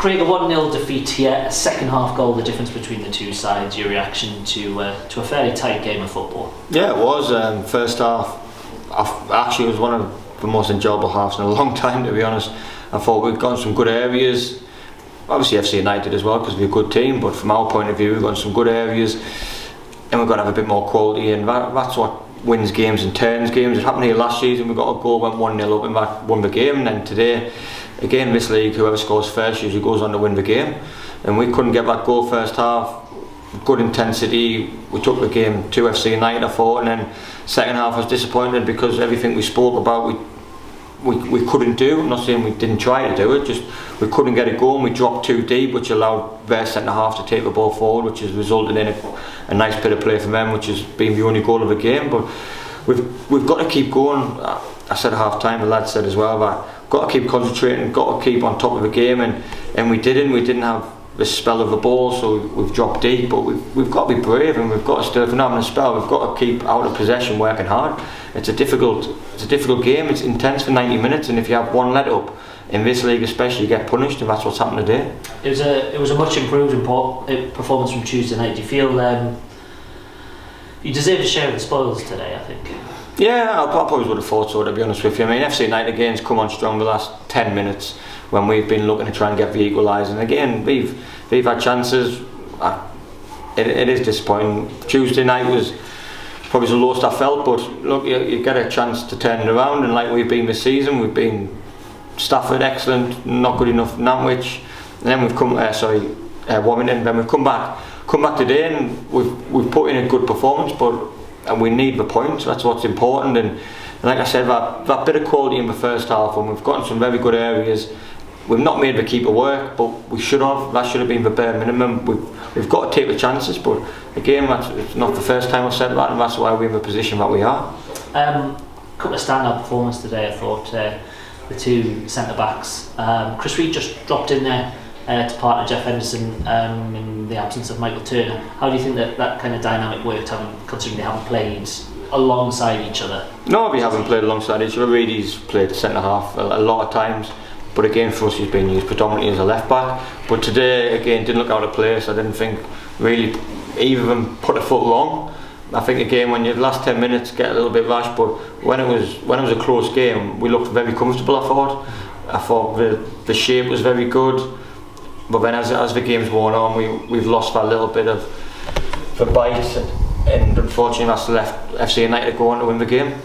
Craig, a 1-0 defeat here, a second half goal, the difference between the two sides, your reaction to a fairly tight game of football? Yeah, it was. First half, actually it was one of the most enjoyable halves in a long time, to be honest. I thought we'd gotten some good areas, obviously FC United as well because we're a good team, but from our point of view we've got some good areas and we've got to have a bit more quality, and that's what wins games and turns games. It happened here last season, we got a goal, went 1-0 up and that won the game, and then today again this league whoever scores first usually goes on to win the game, and we couldn't get that goal first half. Good intensity, we took the game to FC United I thought, and then second half I was disappointed because everything we spoke about we couldn't do. I'm not saying we didn't try to do it, just we couldn't get it going. We dropped too deep, which allowed their centre half to take the ball forward, which has resulted in a nice bit of play from them, which has been the only goal of the game. But we've got to keep going. I said at half time, the lad said as well, that got to keep concentrating, got to keep on top of the game, and we didn't have the spell of the ball, so we've dropped deep, but we've got to be brave, and we've got to still, if we're not having a spell, we've got to keep out of possession, working hard. It's a difficult game, it's intense for 90 minutes, and if you have one let up in this league especially, you get punished, and that's what's happened today. It was a much improved performance from Tuesday night. Do you feel you deserve to share the spoils today, I think? Yeah, I probably would have thought so, to be honest with you. I mean, FC United again's come on strong the last 10 minutes when we've been looking to try and get the equaliser, and again we've had chances. It is disappointing. Tuesday night was probably the lowest I felt, but look, you get a chance to turn it around, and like we've been this season, we've been Stafford excellent, not good enough Nantwich, and then we've come Warrington, then we've come back today, and we've put in a good performance, and we need the points. That's what's important, and like I said, that bit of quality in the first half, and we've gotten some very good areas. We've not made the keeper work, but we should have. That should have been the bare minimum. We've got to take the chances, but again, it's not the first time I've said that, and that's why we're in the position that we are. Couple of standout performances today, I thought. The two centre backs. Chris Reid just dropped in there to partner Jeff Henderson in the absence of Michael Turner. How do you think that kind of dynamic worked, considering they haven't played alongside each other? No, we haven't played alongside each other. Reid's played centre half a lot of times. But again, for us, he's been used predominantly as a left back. But today, again, didn't look out of place. I didn't think really either of them put a foot wrong. I think again, when you last 10 minutes get a little bit rash, but when it was a close game, we looked very comfortable. I thought the shape was very good. But then as the game's worn on, we've lost that little bit of the bite, and unfortunately that's left FC United going to win the game.